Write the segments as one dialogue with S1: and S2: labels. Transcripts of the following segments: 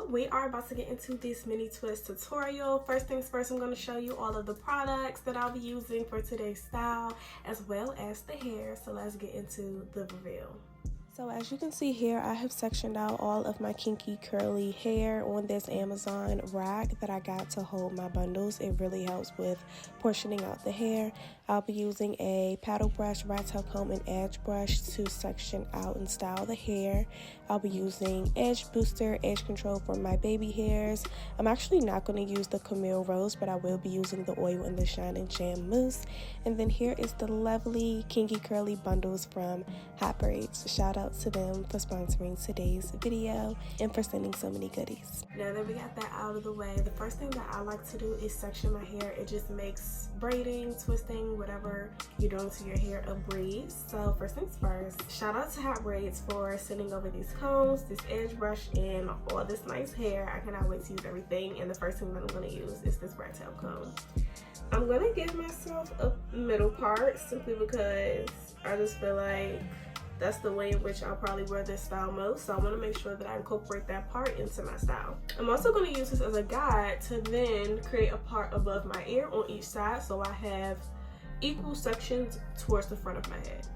S1: So we are about to get into this mini twist tutorial. First things first, I'm going to show you all of the products that I'll be using for today's style, as well as the hair. So let's get into the reveal. So as you can see here, I have sectioned out all of my kinky curly hair on this Amazon rack that I got to hold my bundles. It really helps with portioning out the hair. I'll be using a paddle brush, rat tail comb, and edge brush to section out and style the hair. I'll be using edge booster, edge control for my baby hairs. I'm actually not going to use the Camille Rose, but I will be using the oil and the Shine and Jam Mousse. And then here is the lovely kinky curly bundles from Hotbraids. Shout out to them for sponsoring today's video and for sending so many goodies. Now that we got that out of the way, the first thing that I like to do is section my hair. It just makes braiding, twisting, whatever you're doing to your hair a breeze. So first things first, shout out to Hotbraids for sending over these combs, this edge brush, and all this nice hair. I cannot wait to use everything, and the first thing that I'm going to use is this rat tail comb. I'm going to give myself a middle part simply because I just feel like that's the way in which I'll probably wear this style most. So I want to make sure that I incorporate that part into my style. I'm also going to use this as a guide to then create a part above my ear on each side, so I have equal sections towards the front of my head.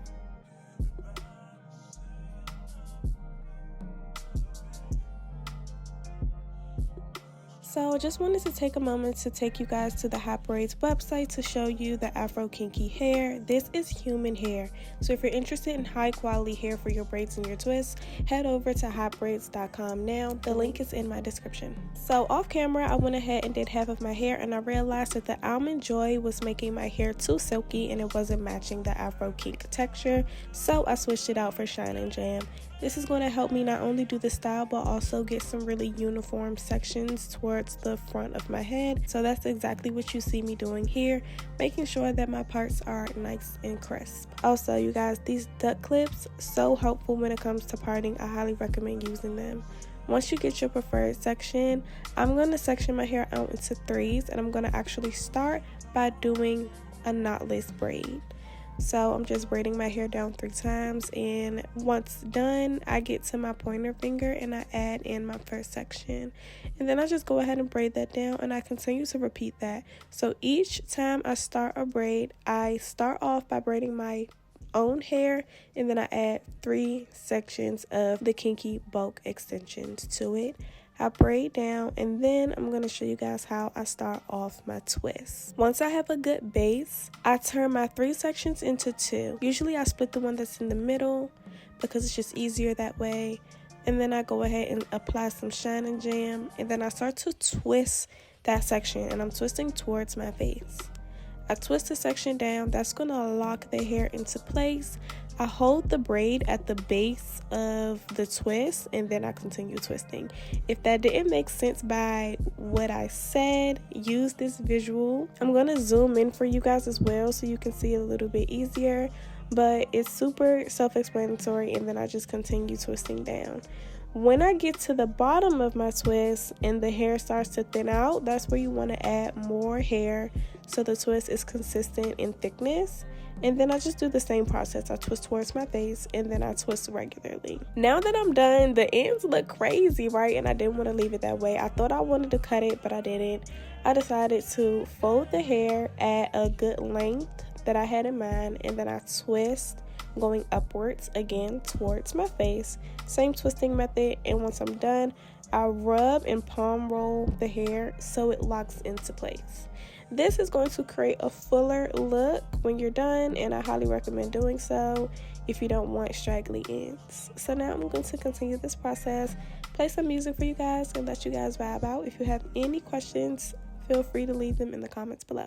S1: So I just wanted to take a moment to take you guys to the Hotbraids website to show you the Afro kinky hair. This is human hair. So if you're interested in high quality hair for your braids and your twists, head over to hotbraids.com now. The link is in my description. So off camera, I went ahead and did half of my hair, and I realized that the Almond Joy was making my hair too silky and it wasn't matching the Afro kink texture. So I switched it out for Shine and Jam. This is going to help me not only do the style, but also get some really uniform sections towards the front of my head. So that's exactly what you see me doing here, making sure that my parts are nice and crisp. Also, you guys, these duck clips, so helpful when it comes to parting. I highly recommend using them. Once you get your preferred section, I'm going to section my hair out into threes, and I'm going to actually start by doing a knotless braid. So I'm just braiding my hair down 3 times, and once done, I get to my pointer finger and I add in my first section, and then I just go ahead and braid that down, and I continue to repeat that. So each time I start a braid, I start off by braiding my own hair, and then I add 3 sections of the kinky bulk extensions to it. I braid down, and then I'm going to show you guys how I start off my twist. Once I have a good base, I turn my 3 sections into 2. Usually I split the one that's in the middle because it's just easier that way. And then I go ahead and apply some Shine and Jam, and then I start to twist that section, and I'm twisting towards my face. I twist the section down. That's going to lock the hair into place. I hold the braid at the base of the twist, and then I continue twisting. If that didn't make sense by what I said, use this visual. I'm going to zoom in for you guys as well so you can see it a little bit easier, but it's super self-explanatory, and then I just continue twisting down. When I get to the bottom of my twist and the hair starts to thin out, that's where you want to add more hair so the twist is consistent in thickness. And then I just do the same process. I twist towards my face, and then I twist regularly. Now that I'm done, the ends look crazy, right? And I didn't want to leave it that way. I thought I wanted to cut it, but I didn't. I decided to fold the hair at a good length that I had in mind, and then I twist going upwards again towards my face. Same twisting method, and once I'm done, I rub and palm roll the hair so it locks into place. This is going to create a fuller look when you're done, and I highly recommend doing so if you don't want straggly ends. So now I'm going to continue this process, play some music for you guys, and let you guys vibe out. If you have any questions, feel free to leave them in the comments below.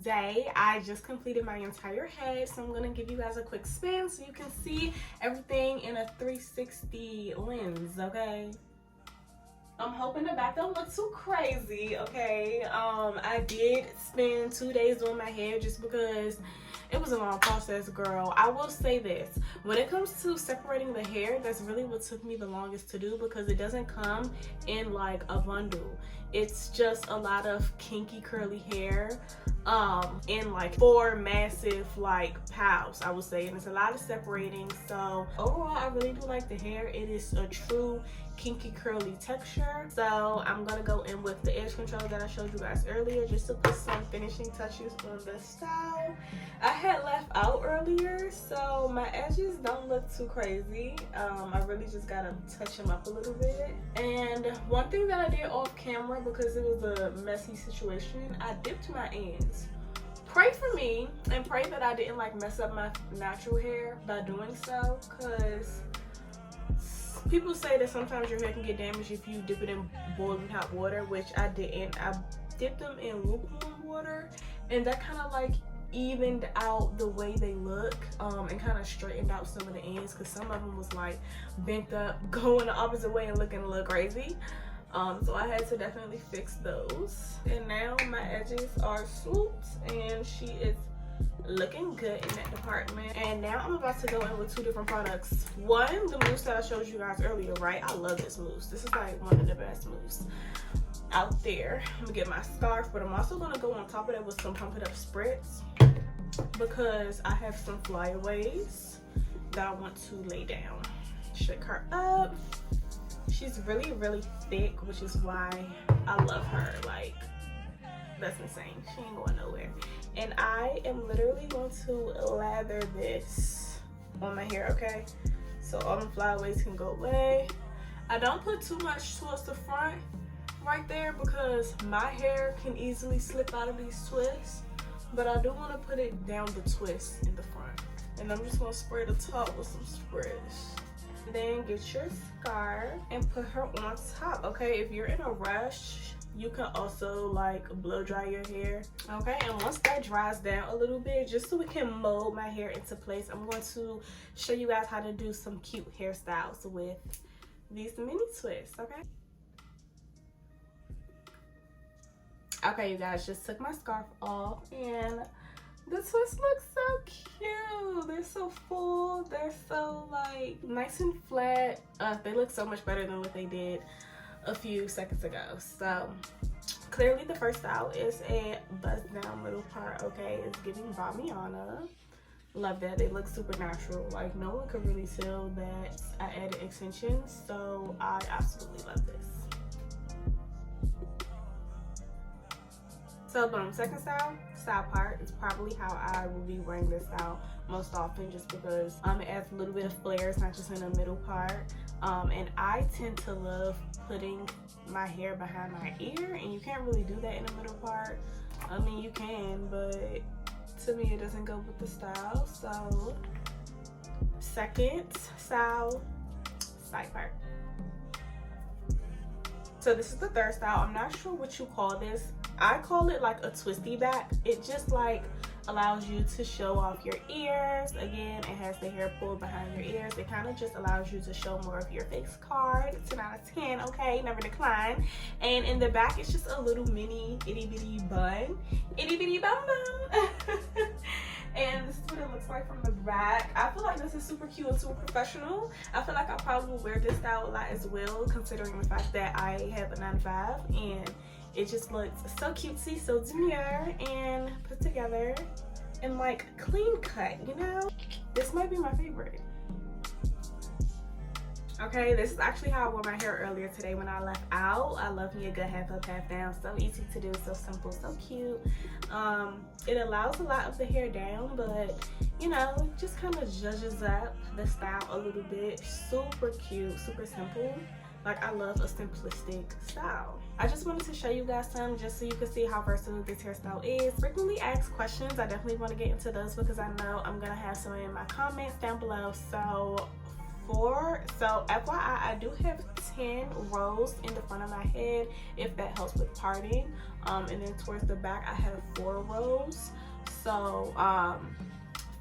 S1: today I just completed my entire head, so I'm gonna give you guys a quick spin so you can see everything in a 360 lens, okay? I'm hoping the back don't look too crazy, okay? I did spend 2 days doing my hair just because it was a long process, girl. I will say this, when it comes to separating the hair, that's really what took me the longest to do, because it doesn't come in like a bundle. It's just a lot of kinky curly hair in like 4 massive like piles, I would say, and it's a lot of separating. So overall, I really do like the hair. It is a true kinky curly texture. So I'm gonna go in with the edge control that I showed you guys earlier just to put some finishing touches on the style. I had left out earlier, so my edges don't look too crazy. I really just gotta touch them up a little bit. And one thing that I did off camera, because it was a messy situation, I dipped my ends. Pray for me and pray that I didn't like mess up my natural hair by doing so, because people say that sometimes your hair can get damaged if you dip it in boiling hot water, which I didn't. I dipped them in lukewarm water, and that kind of like evened out the way they look and kind of straightened out some of the ends, because some of them was like bent up, going the opposite way and looking a little crazy. So I had to definitely fix those. And now my edges are swooped and she is looking good in that department. And now I'm about to go in with 2 different products. One, the mousse that I showed you guys earlier, right? I love this mousse. This is like one of the best mousse out there. I'm gonna get my scarf, but I'm also gonna go on top of that with some Pump It Up spritz, because I have some flyaways that I want to lay down. Shake her up. She's really, really thick, which is why I love her. Like, that's insane. She ain't going nowhere. And I am literally going to lather this on my hair, okay? So all the flyaways can go away. I don't put too much towards the front right there, because my hair can easily slip out of these twists, but I do want to put it down the twist in the front. And I'm just going to spray the top with some spritz. Then get your scarf and put her on top, okay? If you're in a rush, you can also like blow dry your hair, okay? And once that dries down a little bit, just so we can mold my hair into place, I'm going to show you guys how to do some cute hairstyles with these mini twists, okay? Okay, you guys, just took my scarf off, and the twists look so cute. They're so full. They're so like nice and flat. They look so much better than what they did a few seconds ago. So clearly the first style is a buzz down middle part, okay? It's giving Bria'Na. Love that. They look super natural. Like, no one could really tell that I added extensions, so I absolutely love this. So boom, second style part is probably how I will be wearing this style most often, just because it adds a little bit of flair. It's not just in the middle part. And I tend to love putting my hair behind my ear, and you can't really do that in the middle part. I mean, you can, but to me it doesn't go with the style. So second style, side part. So this is the third style. I'm not sure what you call this. I call it like a twisty back. It just like allows you to show off your ears. Again, it has the hair pulled behind your ears. It kind of just allows you to show more of your face card. 10 out of 10, okay, never decline. And in the back, it's just a little mini itty bitty bun. Itty bitty bum bum. And this is what it looks like from the back. I feel like this is super cute and super professional. I feel like I probably will wear this style a lot as well, considering the fact that I have a 9-to-5, and it just looks so cutesy, so demure and put together and like clean cut, you know? This might be my favorite. Okay, this is actually how I wore my hair earlier today when I left out. I love me a good half up, half down. So easy to do, so simple, so cute. It allows a lot of the hair down, but you know, it just kind of zhuzhes up the style a little bit. Super cute, super simple. Like, I love a simplistic style. I just wanted to show you guys some just so you can see how versatile this hairstyle is. Frequently asked questions, I definitely want to get into those because I know I'm gonna have some in my comments down below. So FYI, I do have 10 rows in the front of my head, if that helps with parting. And then towards the back I have 4 rows. So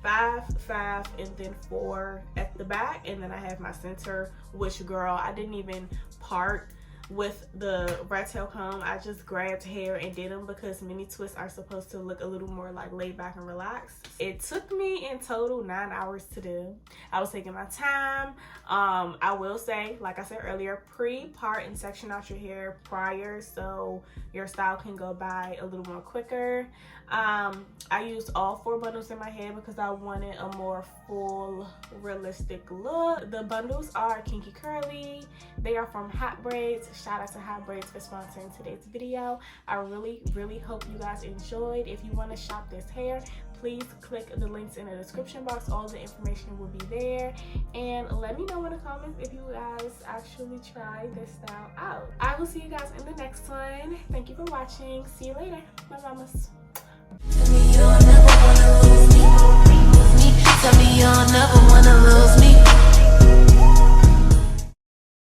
S1: 5, 5, and then 4 at the back, and then I have my center, which, girl, I didn't even part with the rat tail comb. I just grabbed hair and did them because mini twists are supposed to look a little more like laid back and relaxed. It took me in total 9 hours to do. I was taking my time. I will say, like I said earlier, pre-part and section out your hair prior so your style can go by a little more quicker. I used all 4 bundles in my head because I wanted a more full, realistic look. The bundles are kinky curly. They are from Hotbraids. Shout out to Hotbraids for sponsoring today's video. I really hope you guys enjoyed. If you want to shop this hair, please click the links in the description box. All the information will be there. And let me know in the comments if you guys actually try this style out. I will see you guys in the next one. Thank you for watching. See you later. Bye, mamas.